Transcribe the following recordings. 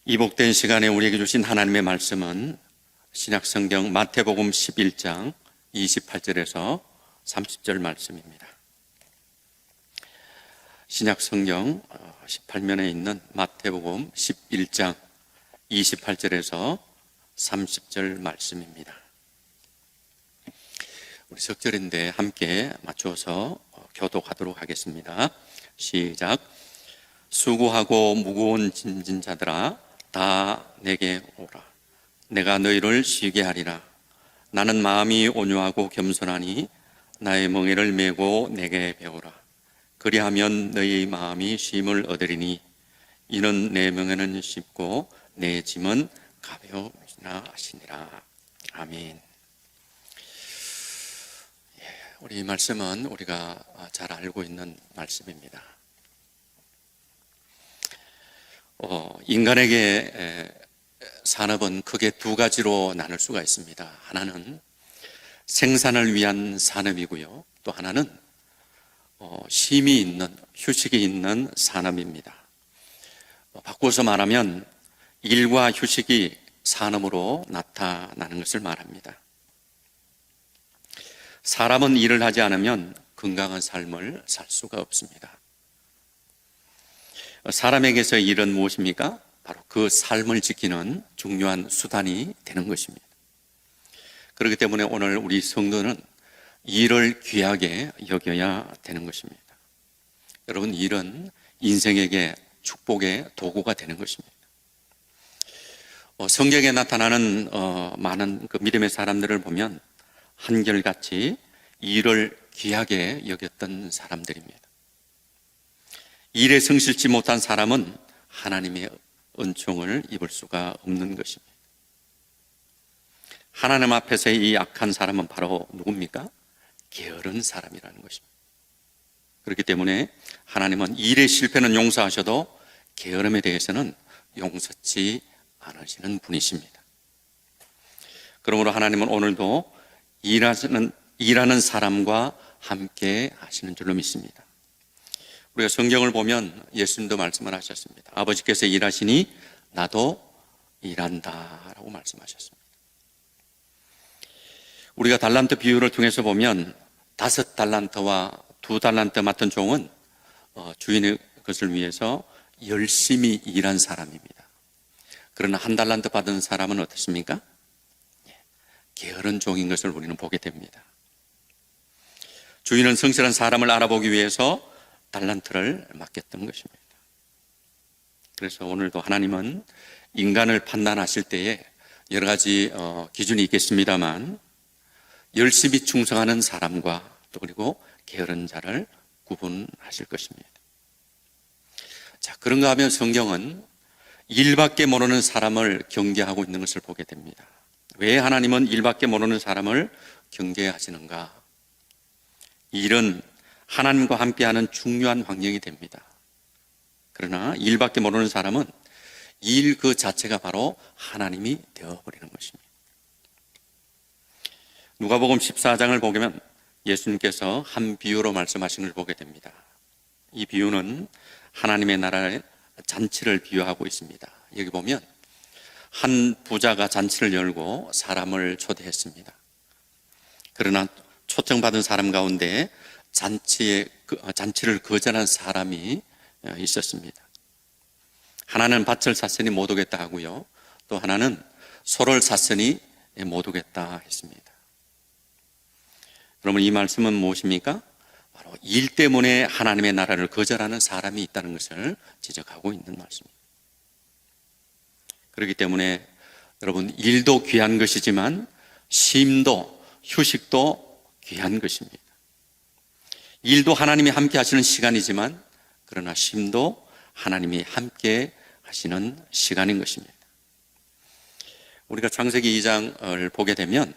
이 복된 시간에 우리에게 주신 하나님의 말씀은 신약성경 마태복음 11장 28절에서 30절 말씀입니다. 신약성경 18면에 있는 마태복음 11장 28절에서 30절 말씀입니다. 우리 석절인데 함께 맞춰서 교독하도록 하겠습니다. 시작. 수고하고 무거운 짐진 자들아 다 내게 오라. 내가 너희를 쉬게 하리라. 나는 마음이 온유하고 겸손하니 나의 멍에를 메고 내게 배우라. 그리하면 너희 마음이 쉼을 얻으리니 이는 내 멍에는 쉽고 내 짐은 가벼우시나 하시니라. 아멘. 우리 말씀은 우리가 잘 알고 있는 말씀입니다. 인간에게 산업은 크게 두 가지로 나눌 수가 있습니다. 하나는 생산을 위한 산업이고요. 또 하나는 쉼이 있는, 휴식이 있는 산업입니다. 바꿔서 말하면 일과 휴식이 산업으로 나타나는 것을 말합니다. 사람은 일을 하지 않으면 건강한 삶을 살 수가 없습니다. 사람에게서 일은 무엇입니까? 바로 그 삶을 지키는 중요한 수단이 되는 것입니다. 그렇기 때문에 오늘 우리 성도는 일을 귀하게 여겨야 되는 것입니다. 여러분, 일은 인생에게 축복의 도구가 되는 것입니다. 성경에 나타나는 많은 그 믿음의 사람들을 보면 한결같이 일을 귀하게 여겼던 사람들입니다. 일에 성실치 못한 사람은 하나님의 은총을 입을 수가 없는 것입니다. 하나님 앞에서의 이 악한 사람은 바로 누굽니까? 게으른 사람이라는 것입니다. 그렇기 때문에 하나님은 일의 실패는 용서하셔도 게으름에 대해서는 용서치 않으시는 분이십니다. 그러므로 하나님은 오늘도 일하는 사람과 함께 하시는 줄로 믿습니다. 우리가 성경을 보면 예수님도 말씀을 하셨습니다. 아버지께서 일하시니 나도 일한다라고 말씀하셨습니다. 우리가 달란트 비유를 통해서 보면 5달란트와 2달란트 맡은 종은 주인의 것을 위해서 열심히 일한 사람입니다. 그러나 1달란트 받은 사람은 어떻습니까? 게으른 종인 것을 우리는 보게 됩니다. 주인은 성실한 사람을 알아보기 위해서 달란트를 맡겼던 것입니다. 그래서 오늘도 하나님은 인간을 판단하실 때에 여러 가지 기준이 있겠습니다만 열심히 충성하는 사람과 또 그리고 게으른 자를 구분하실 것입니다. 자, 그런가 하면 성경은 일밖에 모르는 사람을 경계하고 있는 것을 보게 됩니다. 왜 하나님은 일밖에 모르는 사람을 경계하시는가? 일은 하나님과 함께하는 중요한 환경이 됩니다. 그러나 일밖에 모르는 사람은 일 그 자체가 바로 하나님이 되어버리는 것입니다. 누가복음 14장을 보면 예수님께서 한 비유로 말씀하시는 걸 보게 됩니다. 이 비유는 하나님의 나라의 잔치를 비유하고 있습니다. 여기 보면 한 부자가 잔치를 열고 사람을 초대했습니다. 그러나 초청받은 사람 가운데 잔치를 거절한 사람이 있었습니다. 하나는 밭을 샀으니 못 오겠다 하고요. 또 하나는 소를 샀으니 못 오겠다 했습니다. 그러면 이 말씀은 무엇입니까? 바로 일 때문에 하나님의 나라를 거절하는 사람이 있다는 것을 지적하고 있는 말씀입니다. 그렇기 때문에 여러분, 일도 귀한 것이지만 쉼도 휴식도 귀한 것입니다. 일도 하나님이 함께 하시는 시간이지만 그러나 쉼도 하나님이 함께 하시는 시간인 것입니다. 우리가 창세기 2장을 보게 되면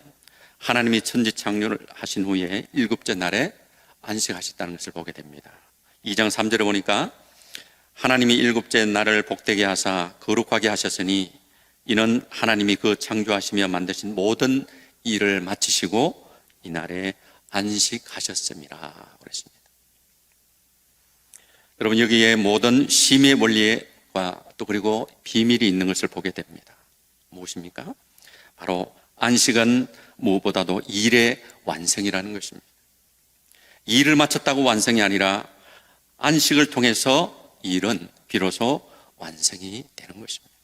하나님이 천지 창조를 하신 후에 7째 날에 안식하셨다는 것을 보게 됩니다. 2장 3절에 보니까 하나님이 7째 날을 복되게 하사 거룩하게 하셨으니 이는 하나님이 그 창조하시며 만드신 모든 일을 마치시고 이날에 안식하셨음이라 그랬습니다. 여러분, 여기에 모든 쉼의 원리에 계획과 또 그리고 비밀이 있는 것을 보게 됩니다. 무엇입니까? 바로 안식은 무엇보다도 일의 완성이라는 것입니다. 일을 마쳤다고 완성이 아니라 안식을 통해서 일은 비로소 완성이 되는 것입니다.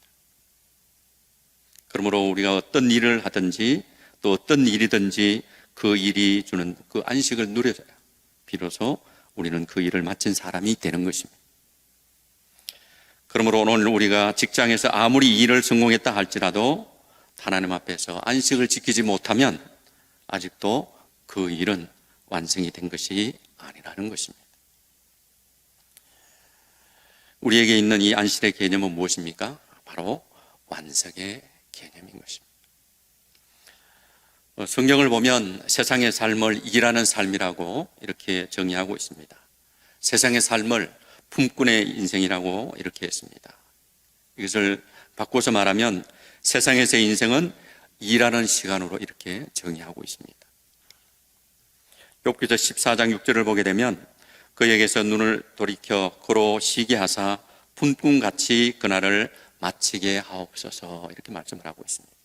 그러므로 우리가 어떤 일을 하든지 또 어떤 일이든지 그 일이 주는 그 안식을 누려줘야 비로소 우리는 그 일을 마친 사람이 되는 것입니다. 그러므로 오늘 우리가 직장에서 아무리 일을 성공했다 할지라도 하나님 앞에서 안식을 지키지 못하면 아직도 그 일은 완성이 된 것이 아니라는 것입니다. 우리에게 있는 이 안식의 개념은 무엇입니까? 바로 완성의 개념인 것입니다. 성경을 보면 세상의 삶을 일하는 삶이라고 이렇게 정의하고 있습니다. 세상의 삶을 품꾼의 인생이라고 이렇게 했습니다. 이것을 바꿔서 말하면 세상에서의 인생은 일하는 시간으로 이렇게 정의하고 있습니다. 욥기서 14장 6절을 보게 되면 그에게서 눈을 돌이켜 그로 쉬게 하사 품꾼같이 그날을 마치게 하옵소서 이렇게 말씀을 하고 있습니다.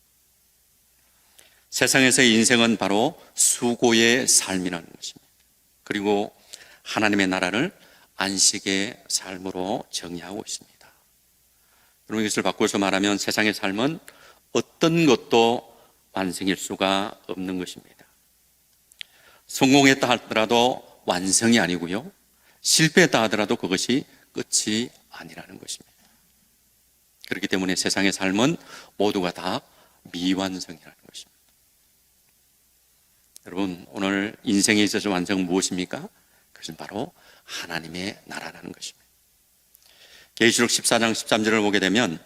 세상에서의 인생은 바로 수고의 삶이라는 것입니다. 그리고 하나님의 나라를 안식의 삶으로 정의하고 있습니다. 여러분, 이것을 바꿔서 말하면 세상의 삶은 어떤 것도 완성일 수가 없는 것입니다. 성공했다 하더라도 완성이 아니고요, 실패했다 하더라도 그것이 끝이 아니라는 것입니다. 그렇기 때문에 세상의 삶은 모두가 다 미완성이라는 것입니다. 여러분, 오늘 인생에 있어서 완성은 무엇입니까? 그것은 바로 하나님의 나라라는 것입니다. 계시록 14장 13절을 보게 되면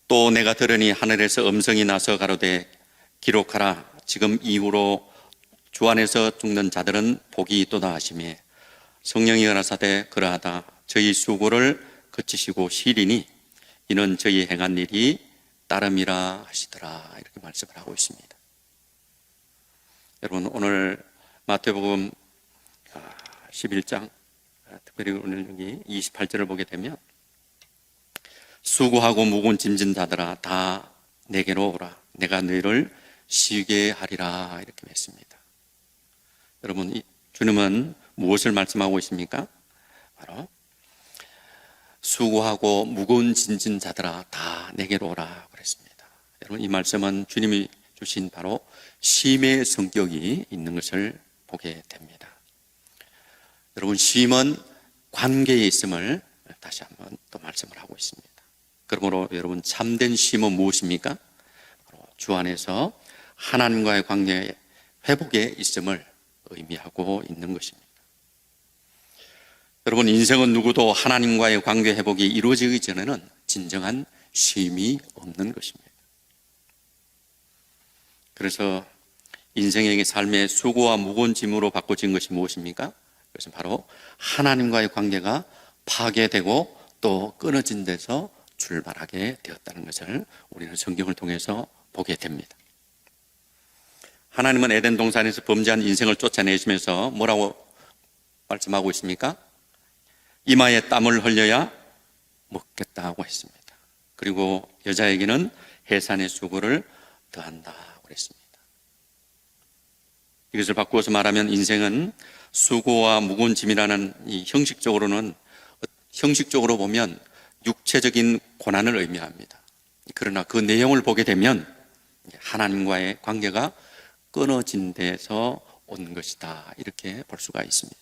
또 내가 들으니 하늘에서 음성이 나서 가로되 기록하라. 지금 이후로 주 안에서 죽는 자들은 복이 있도다 하시매 성령이 가라사대 그러하다. 저희 수고를 그치시고 쉬리니 이는 저희 행한 일이 따름이라 하시더라. 이렇게 말씀을 하고 있습니다. 여러분, 오늘 마태복음 11장 특별히 오늘 여기 28절을 보게 되면 수고하고 무거운 짐진 자들아 다 내게로 오라. 내가 너희를 쉬게 하리라. 이렇게 했습니다. 여러분, 주님은 무엇을 말씀하고 있습니까? 바로 수고하고 무거운 짐진 자들아 다 내게로 오라 그랬습니다. 여러분, 이 말씀은 주님이 주신 바로 쉼의 성격이 있는 것을 보게 됩니다. 여러분, 쉼은 관계에 있음을 다시 한번 또 말씀을 하고 있습니다. 그러므로 여러분, 참된 쉼은 무엇입니까? 바로 주 안에서 하나님과의 관계 회복에 있음을 의미하고 있는 것입니다. 여러분, 인생은 누구도 하나님과의 관계 회복이 이루어지기 전에는 진정한 쉼이 없는 것입니다. 그래서 인생의 삶의 수고와 무거운 짐으로 바꿔진 것이 무엇입니까? 그것은 바로 하나님과의 관계가 파괴되고 또 끊어진 데서 출발하게 되었다는 것을 우리는 성경을 통해서 보게 됩니다. 하나님은 에덴 동산에서 범죄한 인생을 쫓아내시면서 뭐라고 말씀하고 있습니까? 이마에 땀을 흘려야 먹겠다고 했습니다. 그리고 여자에게는 해산의 수고를 더한다고 그랬습니다. 이것을 바꾸어서 말하면 인생은 수고와 무거운 짐이라는 이 형식적으로 보면 육체적인 고난을 의미합니다. 그러나 그 내용을 보게 되면 하나님과의 관계가 끊어진 데서 온 것이다, 이렇게 볼 수가 있습니다.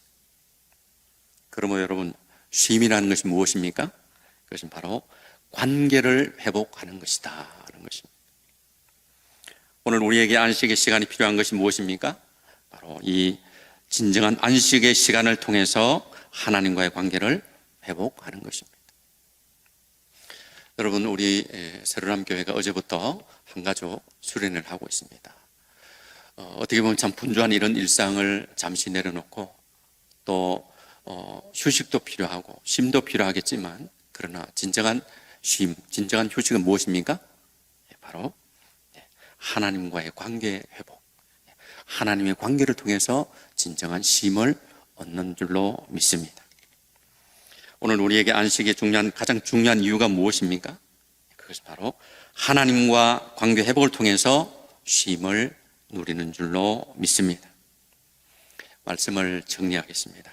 그러므로 여러분, 쉼이라는 것이 무엇입니까? 그것은 바로 관계를 회복하는 것이다 하는 것입니다. 오늘 우리에게 안식의 시간이 필요한 것이 무엇입니까? 바로 이 진정한 안식의 시간을 통해서 하나님과의 관계를 회복하는 것입니다. 여러분, 우리 새로람 교회가 어제부터 한가족 수련을 하고 있습니다. 어떻게 보면 참 분주한 이런 일상을 잠시 내려놓고 또 휴식도 필요하고 쉼도 필요하겠지만, 그러나 진정한 쉼, 진정한 휴식은 무엇입니까? 바로 하나님과의 관계 회복, 하나님의 관계를 통해서 진정한 쉼을 얻는 줄로 믿습니다. 오늘 우리에게 안식이 가장 중요한 이유가 무엇입니까? 그것은 바로 하나님과 관계 회복을 통해서 쉼을 누리는 줄로 믿습니다. 말씀을 정리하겠습니다.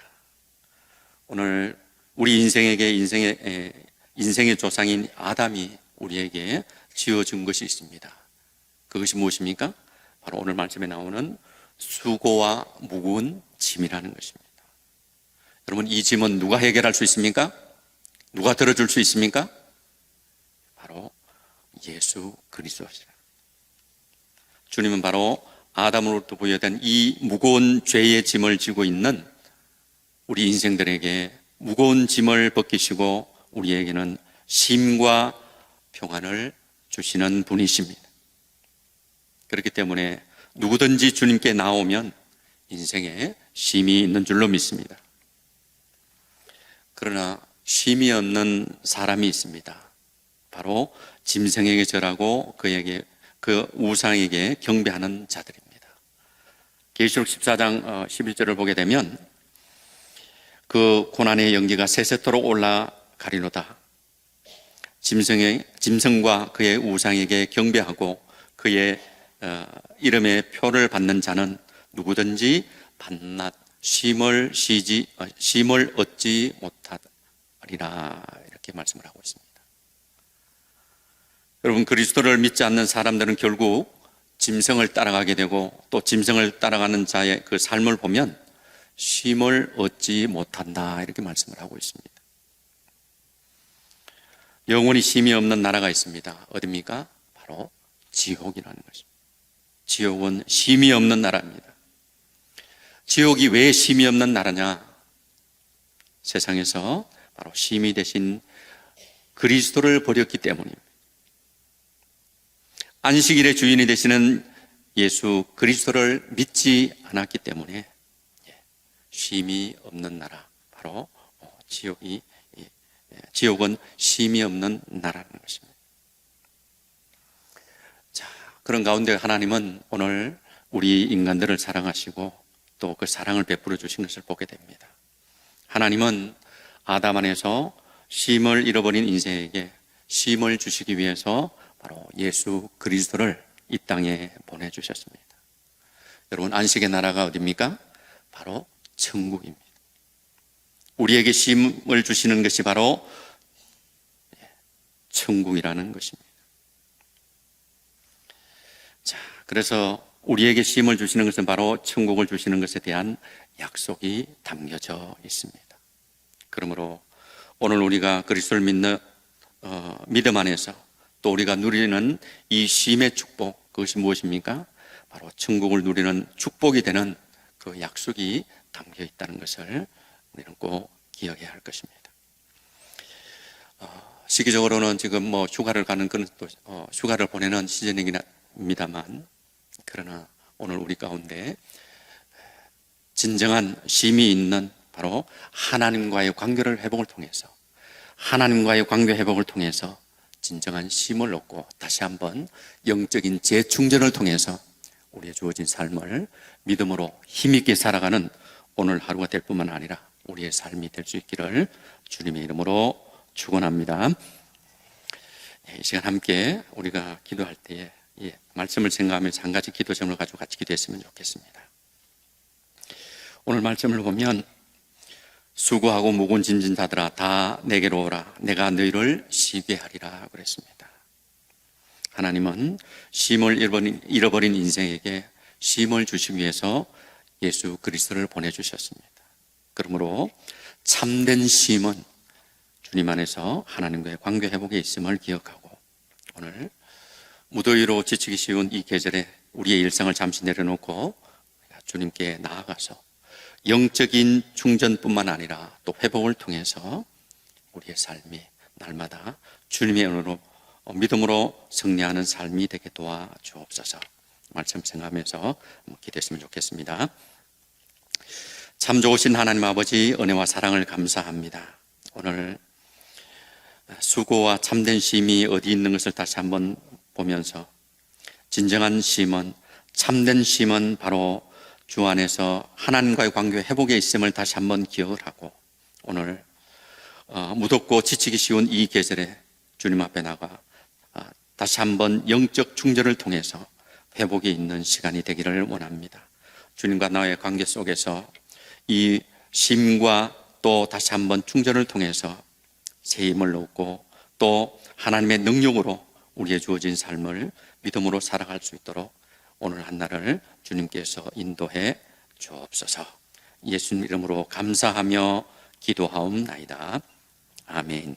오늘 우리 인생의 조상인 아담이 우리에게 지어준 것이 있습니다. 그것이 무엇입니까? 바로 오늘 말씀에 나오는 수고와 무거운 짐이라는 것입니다. 여러분, 이 짐은 누가 해결할 수 있습니까? 누가 들어줄 수 있습니까? 바로 예수 그리스도시라. 주님은 바로 아담으로부터 부여된 이 무거운 죄의 짐을 지고 있는 우리 인생들에게 무거운 짐을 벗기시고 우리에게는 쉼과 평안을 주시는 분이십니다. 그렇기 때문에 누구든지 주님께 나오면 인생에 쉼이 있는 줄로 믿습니다. 그러나 쉼이 없는 사람이 있습니다. 바로 짐승에게 절하고 그 우상에게 경배하는 자들입니다. 계시록 14장 11절을 보게 되면 그 고난의 연기가 세세토록 올라가리로다. 짐승과 그의 우상에게 경배하고 그의 이름의 표를 받는 자는 누구든지 밤낮 쉼을 얻지 못하리라, 이렇게 말씀을 하고 있습니다. 여러분, 그리스도를 믿지 않는 사람들은 결국 짐승을 따라가게 되고 또 짐승을 따라가는 자의 그 삶을 보면 쉼을 얻지 못한다, 이렇게 말씀을 하고 있습니다. 영원히 쉼이 없는 나라가 있습니다. 어디입니까? 바로 지옥이라는 것입니다. 지옥은 쉼이 없는 나라입니다. 지옥이 왜 쉼이 없는 나라냐? 세상에서 바로 쉼이 되신 그리스도를 버렸기 때문입니다. 안식일의 주인이 되시는 예수 그리스도를 믿지 않았기 때문에 쉼이 없는 나라, 바로 지옥은 쉼이 없는 나라라는 것입니다. 자, 그런 가운데 하나님은 오늘 우리 인간들을 사랑하시고 또 그 사랑을 베풀어 주신 것을 보게 됩니다. 하나님은 아담 안에서 쉼을 잃어버린 인생에게 쉼을 주시기 위해서 바로 예수 그리스도를 이 땅에 보내주셨습니다. 여러분, 안식의 나라가 어디입니까? 바로 천국입니다. 우리에게 쉼을 주시는 것이 바로 천국이라는 것입니다. 자, 그래서 우리에게 쉼을 주시는 것은 바로 천국을 주시는 것에 대한 약속이 담겨져 있습니다. 그러므로 오늘 우리가 그리스도를 믿는 믿음 안에서 또 우리가 누리는 이 쉼의 축복, 그것이 무엇입니까? 바로 천국을 누리는 축복이 되는 그 약속이 담겨 있다는 것을 우리는 꼭 기억해야 할 것입니다. 시기적으로는 지금 휴가를 가는 그런 휴가를 보내는 시즌입니다만, 그러나 오늘 우리 가운데 진정한 쉼이 있는 바로 하나님과의 관계를 회복을 통해서, 하나님과의 관계 회복을 통해서 진정한 쉼을 얻고 다시 한번 영적인 재충전을 통해서 우리의 주어진 삶을 믿음으로 힘있게 살아가는 오늘 하루가 될 뿐만 아니라 우리의 삶이 될 수 있기를 주님의 이름으로 축원합니다. 이 시간 함께 우리가 기도할 때에 말씀을 생각하면서 한 가지 기도 제목을 가지고 같이 기도했으면 좋겠습니다. 오늘 말씀을 보면 수고하고 무거운 짐진 자들아 다 내게로 오라, 내가 너희를 쉬게 하리라 그랬습니다. 하나님은 쉼을 잃어버린 인생에게 쉼을 주시기 위해서 예수 그리스도를 보내주셨습니다. 그러므로 참된 쉼은 주님 안에서 하나님과의 관계 회복에 있음을 기억하고, 오늘 무더위로 지치기 쉬운 이 계절에 우리의 일상을 잠시 내려놓고 주님께 나아가서 영적인 충전뿐만 아니라 또 회복을 통해서 우리의 삶이 날마다 주님의 은혜로 믿음으로 승리하는 삶이 되게 도와주옵소서. 말씀 생각하면서 기도했으면 좋겠습니다. 참 좋으신 하나님 아버지, 은혜와 사랑을 감사합니다. 오늘 수고와 참된 쉼이 어디 있는 것을 다시 한번 보면서 진정한 쉼은, 참된 쉼은 바로 주 안에서 하나님과의 관계 회복에 있음을 다시 한번 기억을 하고, 오늘 무덥고 지치기 쉬운 이 계절에 주님 앞에 나가 다시 한번 영적 충전을 통해서 회복이 있는 시간이 되기를 원합니다. 주님과 나의 관계 속에서 이 쉼과 또 다시 한번 충전을 통해서 새 힘을 얻고 또 하나님의 능력으로 우리의 주어진 삶을 믿음으로 살아갈 수 있도록 오늘 한날을 주님께서 인도해 주옵소서. 예수님 이름으로 감사하며 기도하옵나이다. 아멘.